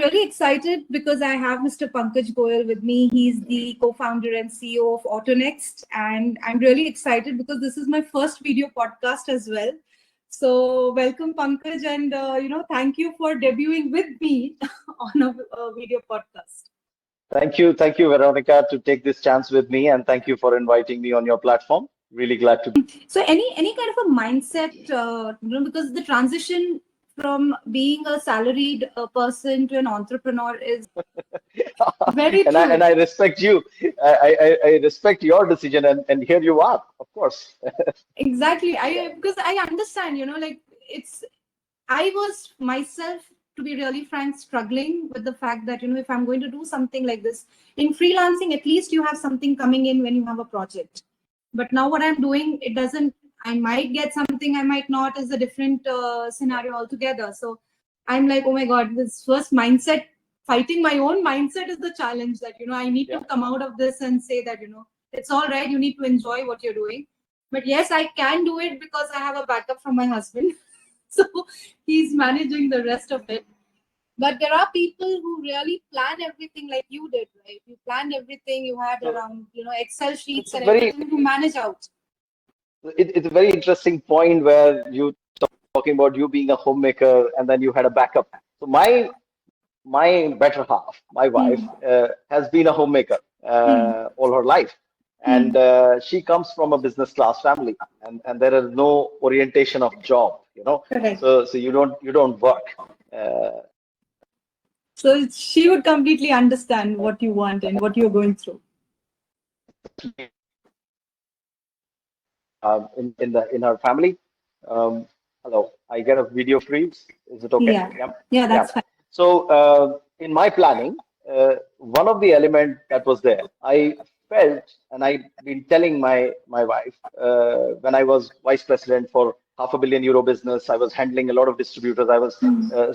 really excited because I have Mr. Pankaj Goyal with me. He's the co-founder and CEO of AutoNxt, and I'm really excited because this is my first video podcast as well. So welcome, Pankaj, and thank you for debuting with me on a video podcast. Thank you, Veronica, to take this chance with me, and thank you for inviting me on your platform. Really glad to. So any kind of a mindset, because the transition from being a salaried person to an entrepreneur is very true. And I respect you. I respect your decision, and here you are, of course. Exactly. Because I understand, I was myself, to be really frank, struggling with the fact that, if I'm going to do something like this in freelancing, at least you have something coming in when you have a project. But now what I'm doing, I might get something, I might not, is a different scenario altogether. So I'm like, oh my God, this first mindset, fighting my own mindset is the challenge that, I need to come out of this and say that, it's all right. You need to enjoy what you're doing. But yes, I can do it because I have a backup from my husband. So he's managing the rest of it. But there are people who really plan everything like you did, right? You planned everything, you had around, Excel sheets and everything to manage out. It's a very interesting point where you talking about you being a homemaker and then you had a backup. So my better half, my wife, has been a homemaker all her life. And she comes from a business class family, and there is no orientation of job, Correct. So you don't work. So she would completely understand what you want and what you're going through. In her family. Hello, I get a video freeze. Is it okay? Yeah, that's fine. So in my planning, one of the elements that was there, I felt, and I've been telling my wife, when I was vice president for €500 million business, I was handling a lot of distributors. I was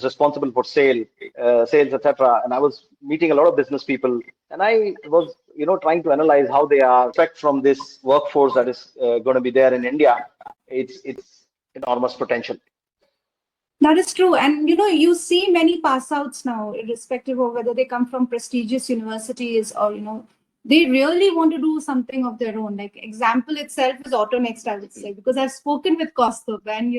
responsible for sales, etc. And I was meeting a lot of business people, and I was, trying to analyze how they are expect from this workforce that is going to be there in India. It's enormous potential. That is true. And, you see many pass outs now, irrespective of whether they come from prestigious universities or, they really want to do something of their own. Like example itself is AutoNxt, I would say, because I've spoken with Kaustubh and,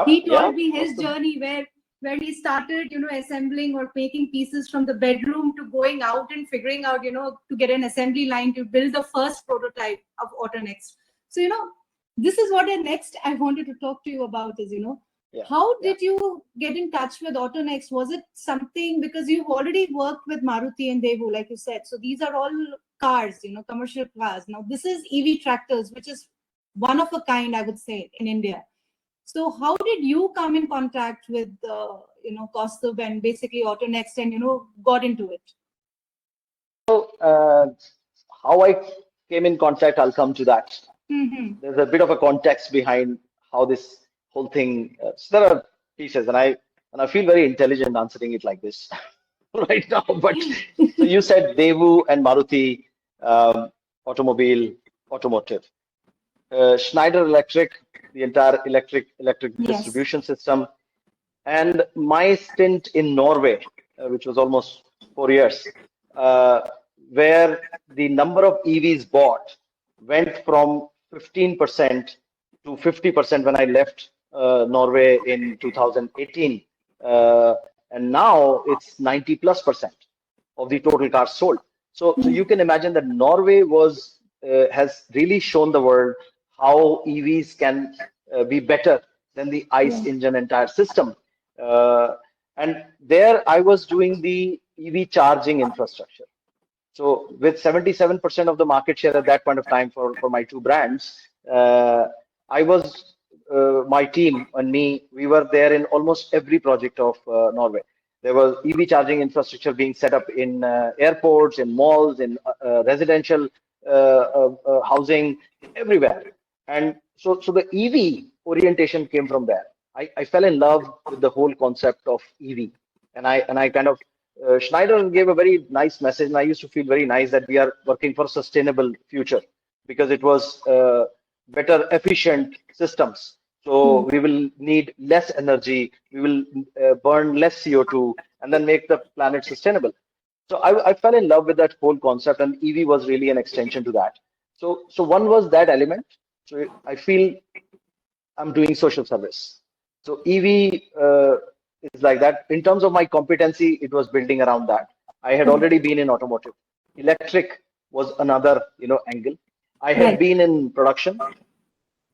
he told me his journey where he started, assembling or making pieces from the bedroom to going out and figuring out, to get an assembly line to build the first prototype of AutoNxt. So, this is what next I wanted to talk to you about is, how did you get in touch with AutoNxt? Was it something because you've already worked with Maruti and Devu, like you said? So these are all cars, commercial cars. Now this is EV tractors, which is one of a kind, I would say, in India. So how did you come in contact with, Kaustubh and basically AutoNxt and, got into it? So how I came in contact, I'll come to that. There's a bit of a context behind how this whole thing. So there are pieces, and I feel very intelligent answering it like this right now. But so you said Devu and Maruti, automotive, Schneider Electric, the entire electric distribution system, and my stint in Norway, which was almost 4 years, where the number of EVs bought went from 15% to 50% when I left Norway in 2018, and now it's 90+% of the total cars sold. So you can imagine that Norway has really shown the world how EVs can be better than the ICE engine entire system. And there I was doing the EV charging infrastructure. So with 77% of the market share at that point of time for my two brands, I was, my team and me, we were there in almost every project of Norway. There was EV charging infrastructure being set up in airports, in malls, in residential housing, everywhere. And so the EV orientation came from there. I fell in love with the whole concept of EV, and I kind of Schneider gave a very nice message, and I used to feel very nice that we are working for a sustainable future because it was better efficient systems. So we will need less energy, we will burn less CO2, and then make the planet sustainable. So I fell in love with that whole concept, and EV was really an extension to that. So one was that element. So I feel I'm doing social service. So EV is like that. In terms of my competency, it was building around that. I had already been in automotive. Electric was another, angle. I had Right. been in production.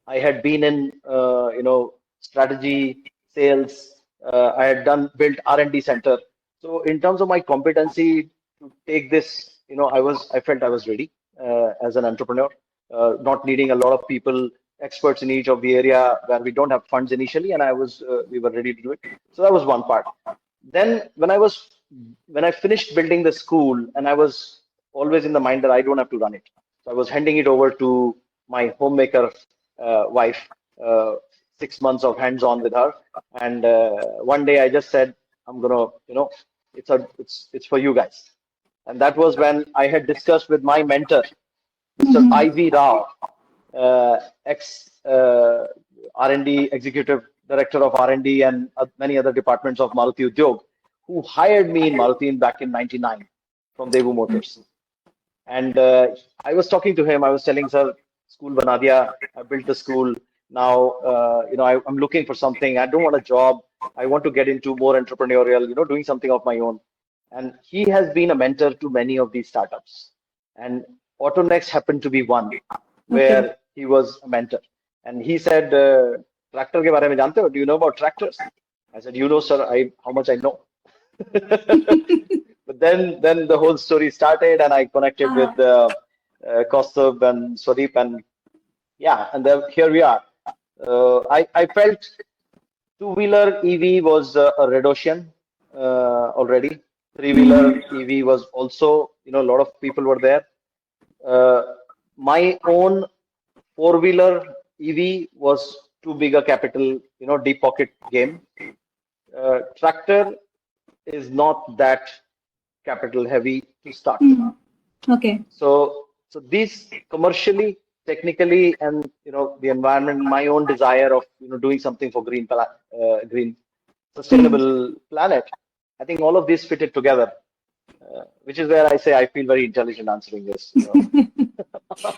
I had been in, strategy, sales. I had done built R&D center. So in terms of my competency to take this, I felt I was ready as an entrepreneur, not needing a lot of people, experts in each of the area where we don't have funds initially, and we were ready to do it. So that was one part. Then when I finished building the school, and I was always in the mind that I don't have to run it. So I was handing it over to my homemaker wife, 6 months of hands-on with her. And one day I just said, I'm gonna, it's for you guys. And that was when I had discussed with my mentor, Mr. I.V. Rao, ex R&D executive director of R&D and many other departments of Maruti Udyog, who hired me in Maruti back in '99 from Devu Motors. And I was talking to him. I was telling sir, school bana diya. I built the school. Now, I'm looking for something. I don't want a job. I want to get into more entrepreneurial, doing something of my own. And he has been a mentor to many of these startups. And AutoNxt happened to be one Okay. where he was a mentor. And he said, tractor ke bare mein jante ho? Do you know about tractors? I said, sir, how much I know. But then the whole story started, and I connected with Kaustubh and Swadeep, and yeah, and then here we are. I felt two-wheeler EV was a red ocean already. Three-wheeler EV was also, a lot of people were there. Uh, my own four-wheeler EV was too big a capital, deep pocket game. Tractor is not that capital heavy to start with. Okay. So these commercially, technically, and the environment, my own desire of doing something for green, sustainable planet. I think all of these fitted together, which is where I say I feel very intelligent answering this.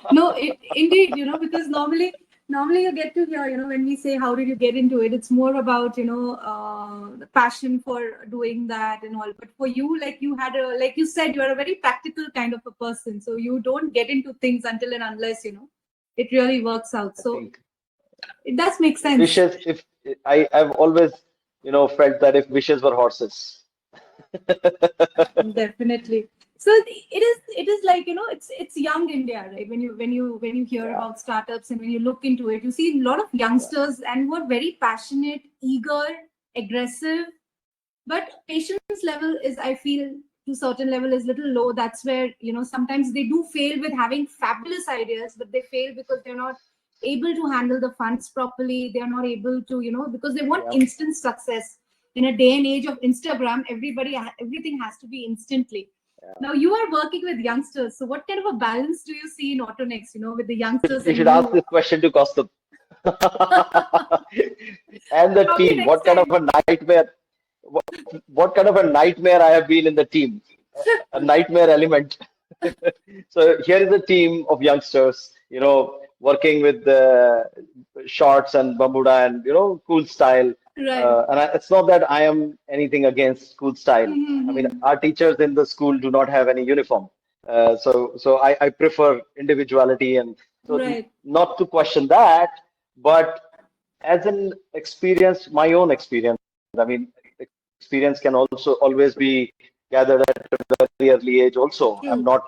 No, indeed, because normally you get to hear, when we say how did you get into it, it's more about, the passion for doing that and all. But for you, like like you said, you are a very practical kind of a person. So you don't get into things until and unless, it really works out. I So think it does make sense. wishes. If I've always felt that if wishes were horses. Definitely. So it is like, it's young India, right? When you hear Yeah, about startups and when you look into it, you see a lot of yeah, youngsters and who are very passionate, eager, aggressive, but patience level is, I feel, to certain level is little low. That's where, sometimes they do fail with having fabulous ideas, but they fail because they're not able to handle the funds properly. They're not able to, because they want yeah. instant success. In a day and age of Instagram, everything has to be instantly. Yeah. Now you are working with youngsters, so what kind of a balance do you see in AutoNxt, with the youngsters You and should ask you? this question to Kaustubh. And the Probably team. next What kind of time. a nightmare? What, what kind of a nightmare I have been in the team? A nightmare element. So here is a team of youngsters, working with the shorts and Bermuda and cool style. Right. It's not that I am anything against cool style. I mean, our teachers in the school do not have any uniform. So I prefer individuality, and so Right. not to question that, but as an experience, my own experience. I mean, experience can also always be gathered at a very early age. Also, I'm True. not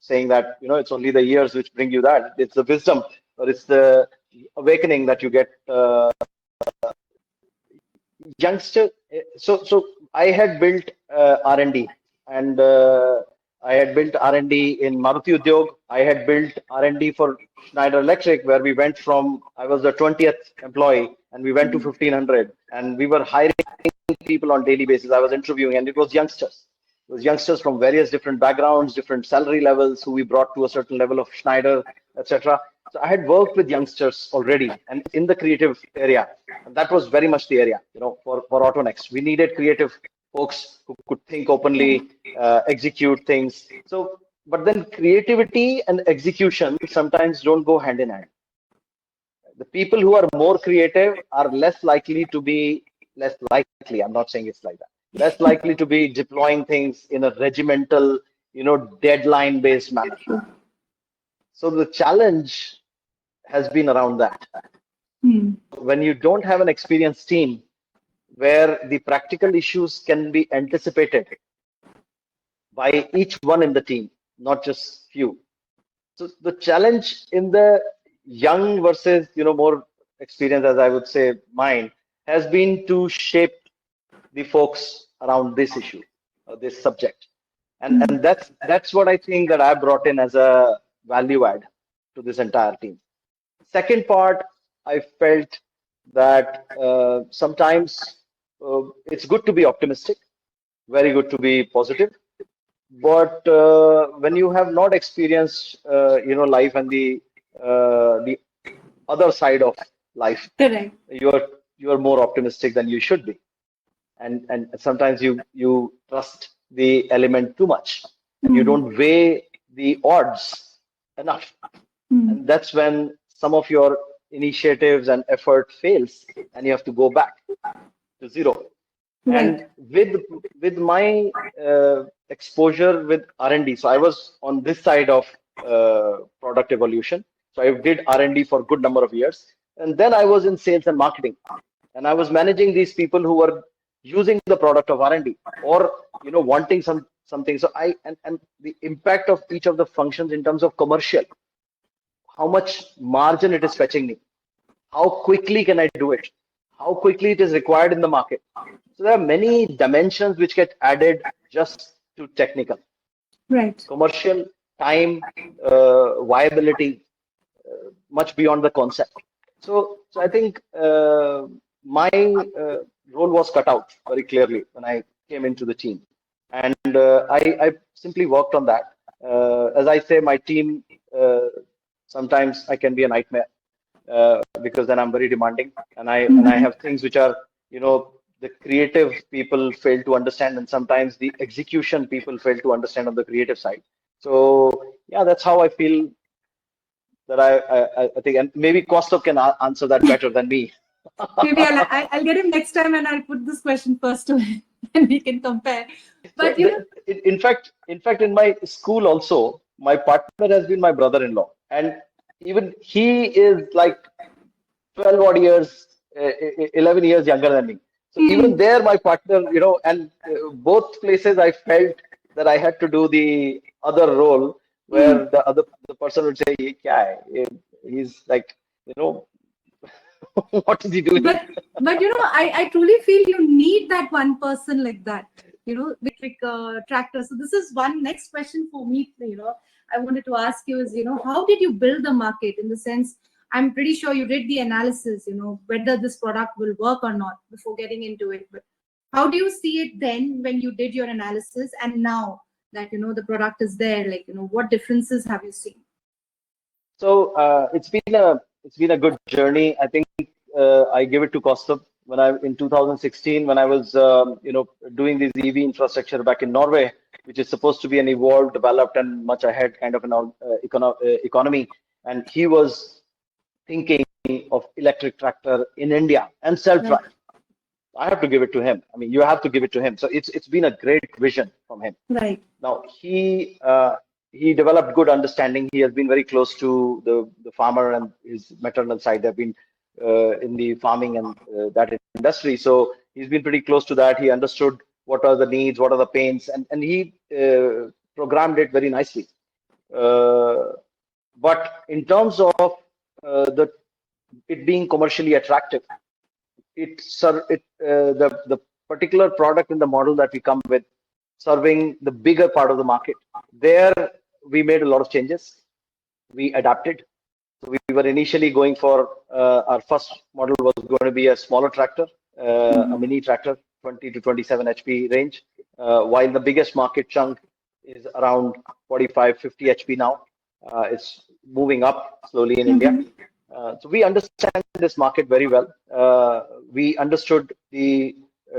saying that it's only the years which bring you that. It's the wisdom, or it's the awakening that you get. Youngster, so I had built R&D, and I had built R&D in Maruti Udyog. I had built R&D for Schneider Electric, where we went from, I was the 20th employee, and we went to 1,500, and we were hiring people on daily basis. I was interviewing, and it was youngsters. It was youngsters from various different backgrounds, different salary levels, who we brought to a certain level of Schneider, etc. So I had worked with youngsters already and in the creative area. And that was very much the area, for AutoNxt. We needed creative folks who could think openly, execute things. So, but then creativity and execution sometimes don't go hand in hand. The people who are more creative are less likely, I'm not saying it's like that, less likely to be deploying things in a regimental, deadline based manner. So the challenge has been around that. Hmm. When you don't have an experienced team where the practical issues can be anticipated by each one in the team, not just few. So the challenge in the young versus more experience, as I would say, mine has been to shape the folks around this issue, this subject, and that's what I think that I brought in as a value add to this entire team. Second part, I felt that sometimes it's good to be optimistic, very good to be positive, but when you have not experienced, life and the other side of life, Correct. you're more optimistic than you should be, and sometimes you trust the element too much, and you Hmm. don't weigh the odds enough, Hmm. and that's when some of your initiatives and effort fails, and you have to go back to zero. Right. And with my exposure with R&D, so I was on this side of product evolution. So I did R&D for a good number of years, and then I was in sales and marketing, and I was managing these people who were using the product of R&D, or wanting something. So and the impact of each of the functions in terms of commercial, how much margin it is fetching me, how quickly can I do it, how quickly it is required in the market. So there are many dimensions which get added just to technical, Right. commercial, time, viability, much beyond the concept. So I think my role was cut out very clearly when I came into the team, and I simply worked on that. As I say, my team, sometimes I can be a nightmare, because then I'm very demanding, and I Mhm. have things which are, the creative people fail to understand, and sometimes the execution people fail to understand on the creative side. So yeah, that's how I feel that I think, and maybe Kostov can answer that better than me. Maybe I'll get him next time, and I'll put this question first to him, and we can compare. So But you know, in fact, in my school also, my partner has been my brother-in-law, and even he is like 12 odd years, 11 years younger than me. So even hmm, there, my partner, and both places I felt that I had to do the other role hmm. where the person would say, "Ye kya hai? He's like, you know, what is he doing?" But I truly feel you need that one person like that. Electric tractor. So this is one next question for me. I wanted to ask you is how did you build the market in the sense. I'm pretty sure you did the analysis, whether this product will work or not before getting into it. But how do you see it then when you did your analysis and now that the product is there? Like, what differences have you seen? So it's been a good journey. I think I give it to Kostup when I in 2016 when I was doing this EV infrastructure back in Norway, which is supposed to be an evolved, developed, and much ahead kind of an economy, and he was thinking of electric tractor in India and Right. self-drive. I have to give it to him. I mean, you have to give it to him. So it's been a great vision from him. Right. Now he developed good understanding. He has been very close to the farmer and his maternal side. They've been in the farming and that industry, so he's been pretty close to that. He understood what are the needs, what are the pains, and he programmed it very nicely. Uh, but in terms of the it being commercially attractive, the particular product in the model that we come with, serving the bigger part of the market. There, we made a lot of changes. We adapted. So we were initially going for our first model was going to be a smaller tractor, a mini tractor, 20 to 27 HP range, while the biggest market chunk is around 45, 50 HP now. It's moving up slowly in India. Mm-hmm. So we understand this market very well. We understood the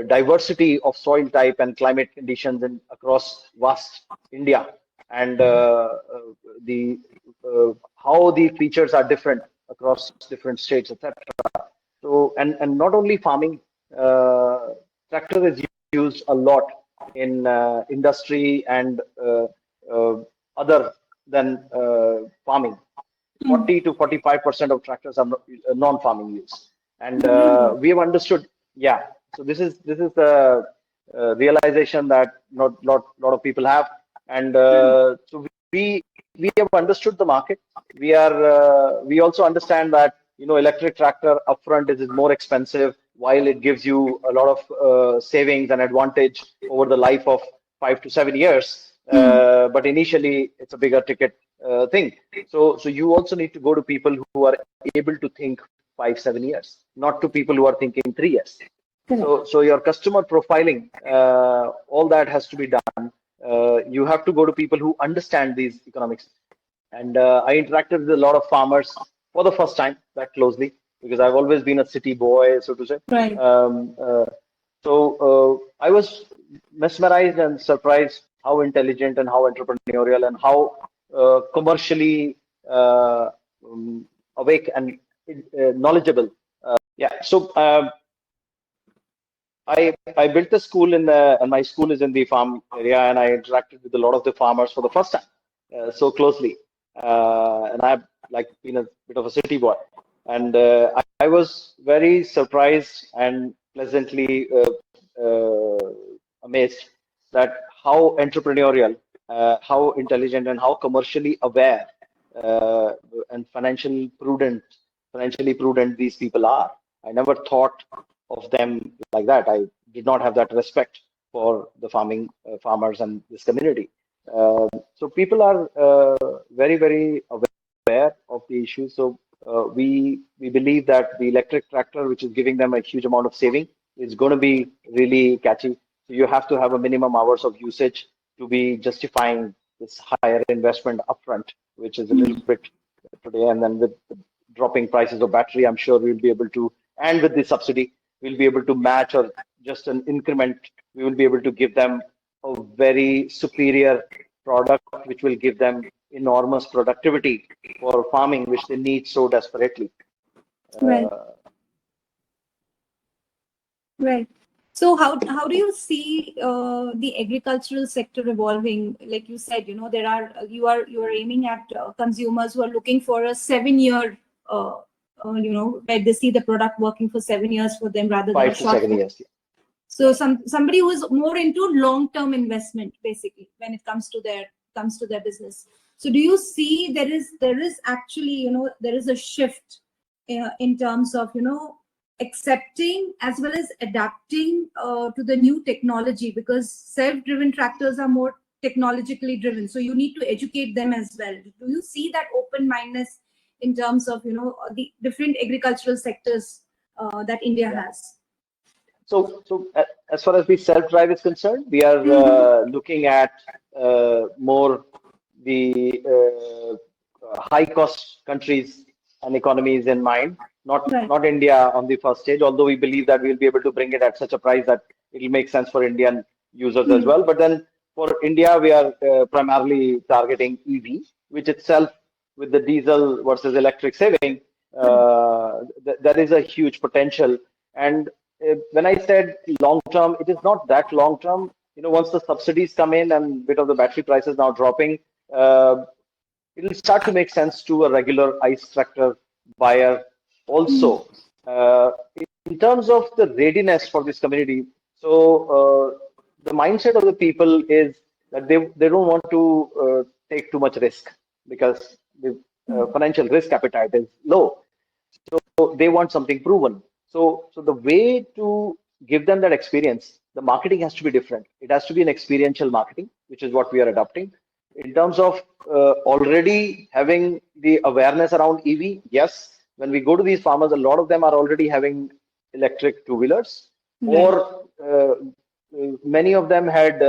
diversity of soil type and climate conditions across vast India, and the how the features are different across different states, etc. So, and not only farming, tractor is used a lot in industry and uh, other than farming. 40 to 45% of tractors are non-farming use, and Really? we have understood. Yeah, so this is the realization that not lot of people have, and so we have understood the market. We also understand that electric tractor upfront is more expensive, while it gives you a lot of savings and advantage over the life of 5 to 7 years. But initially, it's a bigger ticket thing. So you also need to go to people who are able to think 5 7 years, not to people who are thinking 3 years. Correct. So your customer profiling, all that has to be done. You have to go to people who understand these economics. And I interacted with a lot of farmers for the first time that closely, because I've always been a city boy, so to say. Right. I was mesmerized and surprised how intelligent and how entrepreneurial and how commercially awake and knowledgeable. Yeah. So I built a school and my school is in the farm area, and I interacted with a lot of the farmers for the first time, so closely. And I've like been a bit of a city boy, and I was very surprised and pleasantly amazed that how entrepreneurial, how intelligent, and how commercially aware uh, and financially prudent these people are. I never thought of them like that. I did not have that respect for the farmers and this community. So people are very aware of the issue. So we believe that the electric tractor, which is giving them a huge amount of saving, is going to be really catchy. So you have to have a minimum hours of usage to be justifying this higher investment upfront, which is a little bit today. And then with the dropping prices of battery, I'm sure we'll be able to, and with the subsidy, we'll be able to match or just an increment. We will be able to give them a very superior product, which will give them enormous productivity for farming, which they need so desperately. Right. Uh, Right. So how do you see the agricultural sector evolving? Like you said, there are you are aiming at consumers who are looking for a 7 year, where they see the product working for 7 years for them rather than a five to short seven term. years. So somebody who is more into long term investment, basically, when it comes to their business. So do you see there is actually there is a shift in terms of accepting as well as adapting to the new technology, because self-driven tractors are more technologically driven, so you need to educate them as well. Do you see that open mindedness in terms of the different agricultural sectors that India Yeah. has? So as far as the self-drive is concerned, we are Mhm. looking at more the high-cost countries and economies in mind, Right. not India on the first stage, although we believe that we'll be able to bring it at such a price that it'll make sense for Indian users as Hmm. well. But then for India, we are primarily targeting EV, which itself, with the diesel versus electric saving, Correct. there is a huge potential. And when I said long term, it is not that long term. Once the subsidies come in and bit of the battery prices now dropping, uh, it'll start to make sense to a regular ICE tractor buyer Mhm. also. In terms of the readiness for this community, so the mindset of the people is that they don't want to take too much risk, because the financial risk appetite is low. So they want something proven. So the way to give them that experience, the marketing has to be different. It has to be an experiential marketing, which is what we are adopting. In terms of already having the awareness around EV, yes, when we go to these farmers, a lot of them are already having electric two-wheelers, Right. or many of them had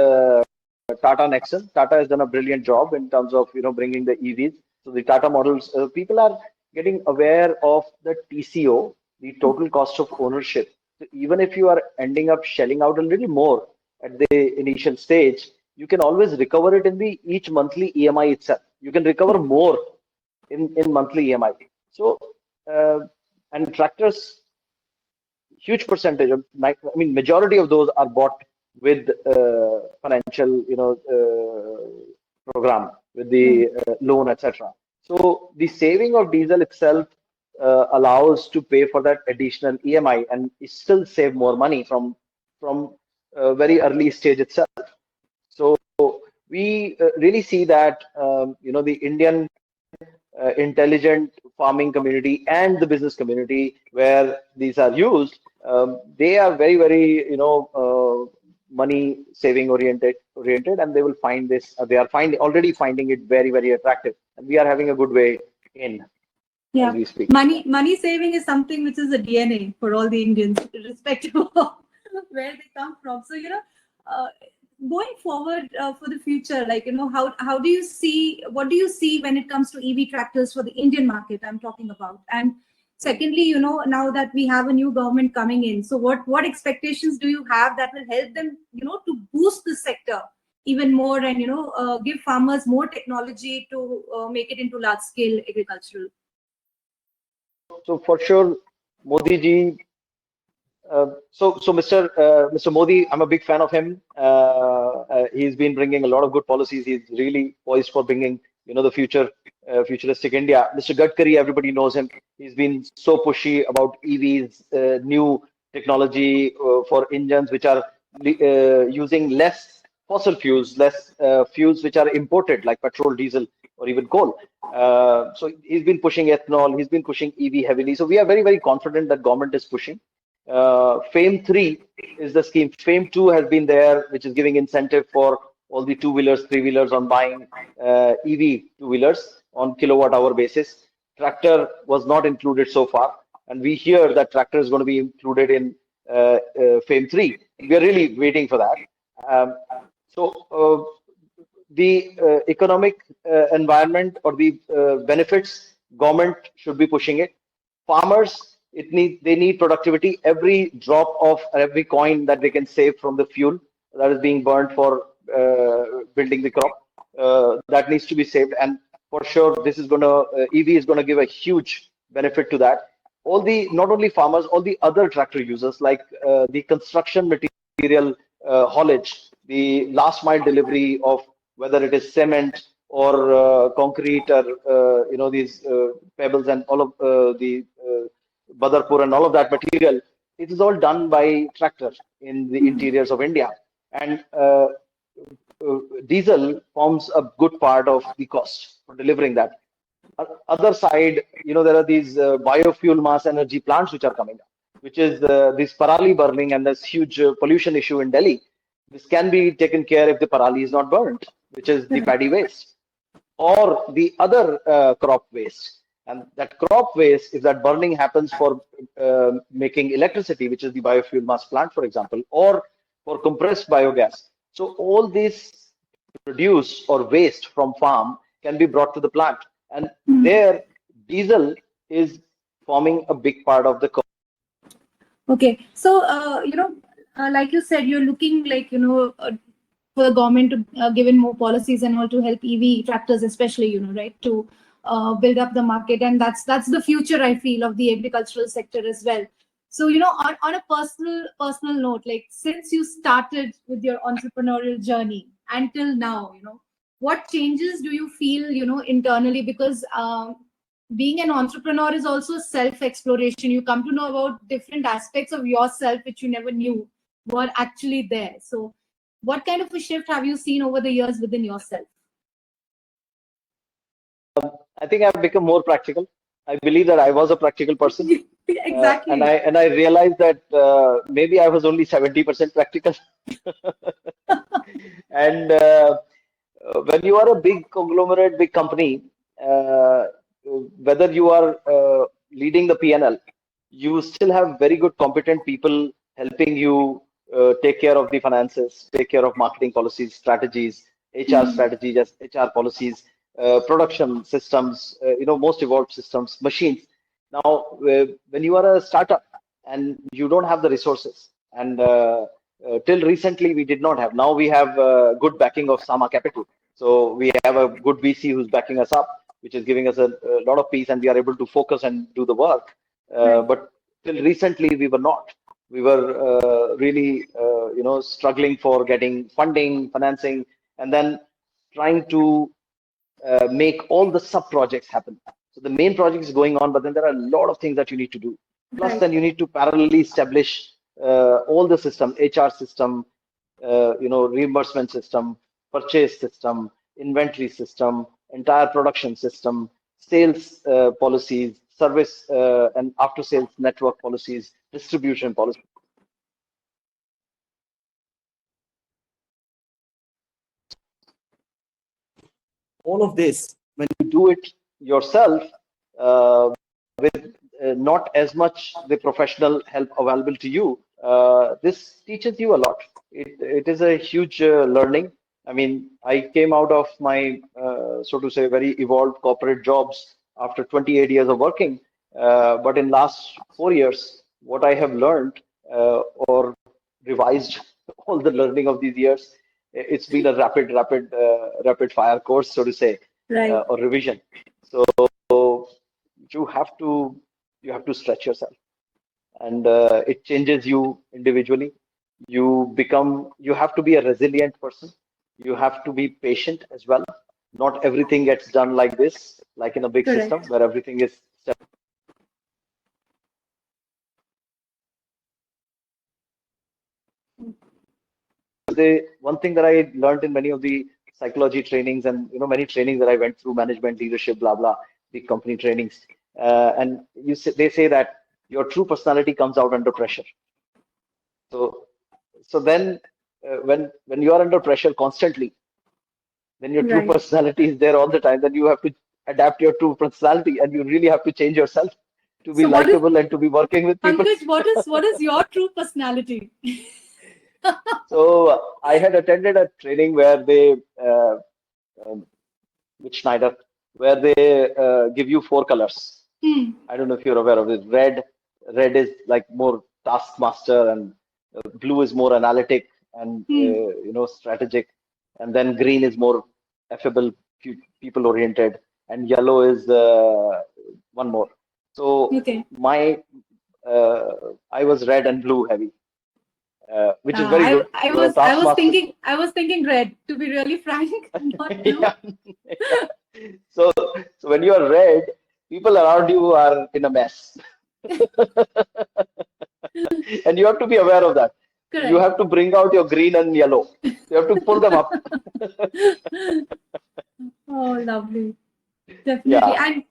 Tata Nexon. Tata has done a brilliant job in terms of bringing the EVs. So the Tata models, people are getting aware of the TCO, the total cost of ownership. So even if you are ending up shelling out a little more at the initial stage, you can always recover it in the each monthly EMI itself. You can recover more in monthly EMI. So and tractors, huge percentage of, I mean, majority of those are bought with financial, program with the loan, etc. So the saving of diesel itself allows to pay for that additional EMI and still save more money from very early stage itself. So we really see that the Indian intelligent farming community and the business community where these are used, they are very, very, money saving oriented, and they will find this. They are already finding it very, very attractive, and we are having a good way in as Yeah, we speak. money saving is something which is a DNA for all the Indians, irrespective of where they come from. So uh, going forward for the future, like how do you see, what do you see when it comes to EV tractors for the Indian market? I'm talking about. And secondly, now that we have a new government coming in, so what expectations do you have that will help them, to boost the sector even more, and give farmers more technology to make it into large scale agricultural. So for sure, Modi ji. So Mr. Modi, I'm a big fan of him. He's been bringing a lot of good policies. He's really poised for bringing, the futuristic India. Mr. Gadkari, everybody knows him. He's been so pushy about EVs, new technology for engines which are using less fossil fuels, less fuels which are imported like petrol, diesel, or even coal. So he's been pushing ethanol. He's been pushing EV heavily. So we are very, very confident that government is pushing. FAME 3 is the scheme. FAME 2 has been there, which is giving incentive for all the two-wheelers, three-wheelers on buying EV two-wheelers on kilowatt hour basis. Tractor was not included so far, and we hear that tractor is going to be included in FAME 3. We are really waiting for that. So the economic environment or the benefits, government should be pushing it. Farmers, they need productivity. Every drop of every coin that they can save from the fuel that is being burned for building the crop, that needs to be saved. And for sure, this is going to EV is going to give a huge benefit to that. All the, not only farmers, all the other tractor users, like the construction material haulage, the last mile delivery of whether it is cement or concrete, or these pebbles and all of the Badarpur and all of that material. It is all done by tractor in the interiors of India, and diesel forms a good part of the cost for delivering that. Other side, there are these biofuel mass energy plants which are coming up, which is this parali burning and this huge pollution issue in Delhi. This can be taken care if the parali is not burnt, which is the paddy waste or the other crop waste. And that crop waste, if that burning happens for making electricity, which is the biofuel mass plant, for example, or for compressed biogas. So all this produce or waste from farm can be brought to the plant. And there, diesel is forming a big part of the. Okay, so like you said, you're looking like for the government to give in more policies and all to help EV tractors, especially right, to build up the market, and that's the future, I feel, of the agricultural sector as well. So on a personal note, like since you started with your entrepreneurial journey until now, what changes do you feel internally? Because being an entrepreneur is also self exploration. You come to know about different aspects of yourself which you never knew were actually there. So what kind of a shift have you seen over the years within yourself? I think I've become more practical. I believe that I was a practical person, and Exactly. I realized that maybe I was only 70% practical. And when you are a big conglomerate, big company, uh, whether you are leading the P&L, you still have very good, competent people helping you take care of the finances, take care of marketing policies, strategies, HR strategies, HR policies. production systems, most evolved systems, machines. Now, when you are a startup and you don't have the resources, and till recently we did not have. Now we have good backing of Sama Capital. So we have a good VC who's backing us up, which is giving us a lot of peace, and we are able to focus and do the work. Right. But till recently we were not. We were really, struggling for getting funding, financing, and then trying to make all the sub projects happen. So the main project is going on, but then there are a lot of things that you need to do. Plus, Right. then you need to parallelly establish all the system, HR system, reimbursement system, purchase system, inventory system, entire production system, sales policies, service and after sales network policies, distribution policies. All of this, when you do it yourself, with not as much the professional help available to you, this teaches you a lot. It is a huge learning. I mean, I came out of my, so to say, very evolved corporate jobs after 28 years of working. But in last 4 years, what I have learned or revised all the learning of these years, it's been a rapid fire course, so to say, Right. or revision. So you have to stretch yourself, and it changes you individually. You have to be a resilient person. You have to be patient as well. Not everything gets done like this, like in a big system Correct. where everything is. One thing that I learned in many of the psychology trainings, and many trainings that I went through, management, leadership, blah blah, big company trainings, and they say that your true personality comes out under pressure. So then, when you are under pressure constantly, then your true Right. personality is there all the time. Then you have to adapt your true personality, and you really have to change yourself to be So what is likable and to be working with people. Pankaj? What is your true personality? So I had attended a training where they um, with Schneider, where they give you four colors. Hmm. I don't know if you're aware of it. Red is like more taskmaster, and blue is more analytic and Hmm. strategic, and then green is more affable, people oriented, and yellow is one more. So Okay. I was red and blue heavy, which is very I good. I You're a was I was taskmaster. thinking I was thinking red. To be really frank, not blue. Yeah. So, so when you are red, people around you are in a mess, and you have to be aware of that. So you Correct. have to bring out your green and yellow. You have to pull them up. Oh, lovely. Definitely. Yeah. And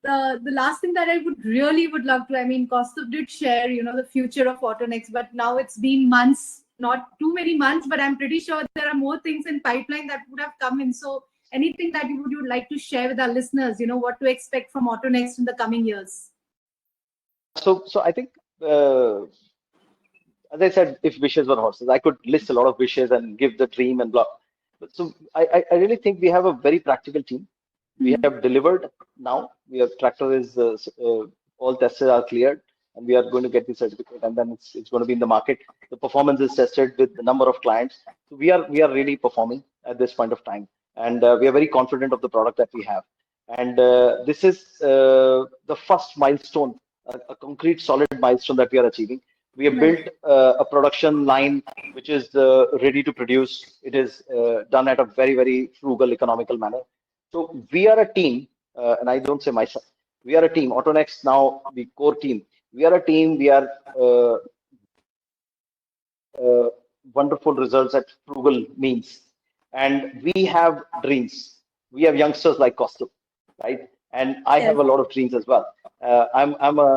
the last thing that I would love to, I mean, Kaustubh did share, the future of AutoNxt, but now it's been months, not too many months, but I'm pretty sure there are more things in pipeline that would have come in. So anything that you would like to share with our listeners, what to expect from AutoNxt in the coming years? So I think, uh, as I said, if wishes were horses, I could list a lot of wishes and give the dream and blah. But so I really think we have a very practical team. We Hmm. have delivered now. We have tractor is all tested are cleared, and we are going to get the certificate, and then it's going to be in the market. The performance is tested with the number of clients. So we are really performing at this point of time, and we are very confident of the product that we have. And this is the first milestone, a concrete, solid milestone that we are achieving. We have Right. built a production line which is ready to produce. It is done at a very, very frugal, economical manner. So we are a team, and I don't say myself. We are a team. AutoNxt now, the core team. We are a team. We are uh, uh, wonderful results at frugal means, and we have dreams. We have youngsters like Costu, right? And I have Yes. a lot of dreams as well. I'm a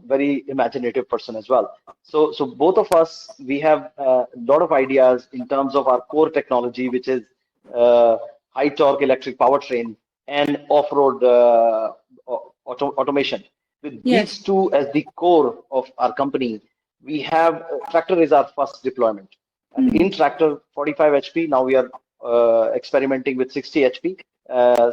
very imaginative person as well. So both of us, we have a lot of ideas in terms of our core technology, which is uh, high torque electric powertrain and off-road automation. With these Yes. two as the core of our company, we have tractor is our first deployment, and Hmm. in tractor 45 HP now we are experimenting with 60 HP.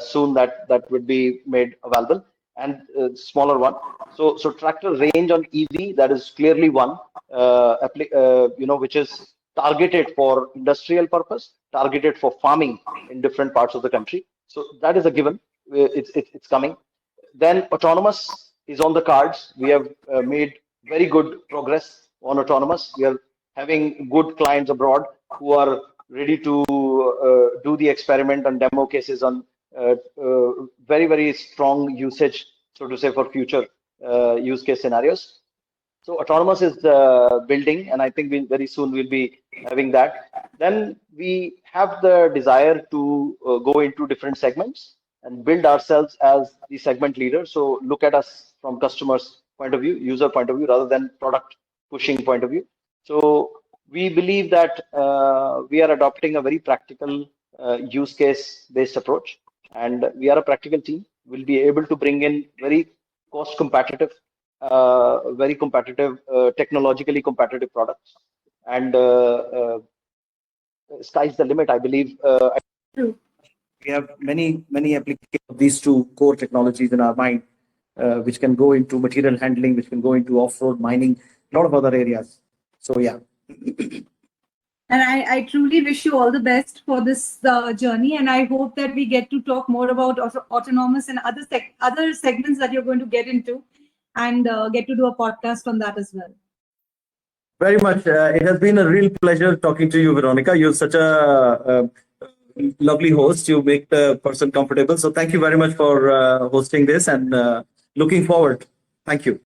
Soon that would be made available, and smaller one. So tractor range on EV, that is clearly one, which is targeted for industrial purpose, targeted for farming in different parts of the country. So that is a given. It's coming. Then autonomous is on the cards. We have made very good progress on autonomous. We are having good clients abroad who are ready to do the experiment and demo cases on very strong usage, so to say, for future use case scenarios. So autonomous is building, and I think very soon we'll be having that. Then we have the desire to go into different segments and build ourselves as the segment leader. So look at us from customers' point of view, user point of view, rather than product pushing point of view. So we believe that we are adopting a very practical use case based approach, and we are a practical team. We'll be able to bring in very cost competitive, very competitive, technologically competitive products, and sky's the limit, I believe. True. We have many applications of these two core technologies in our mind, which can go into material handling, which can go into off-road mining, a lot of other areas. So yeah. And I truly wish you all the best for this journey, and I hope that we get to talk more about autonomous and other segments that you're going to get into, and get to do a podcast on that as well. Very much. It has been a real pleasure talking to you, Veronica. You're such a lovely host. You make the person comfortable. So thank you very much for hosting this, and looking forward. Thank you.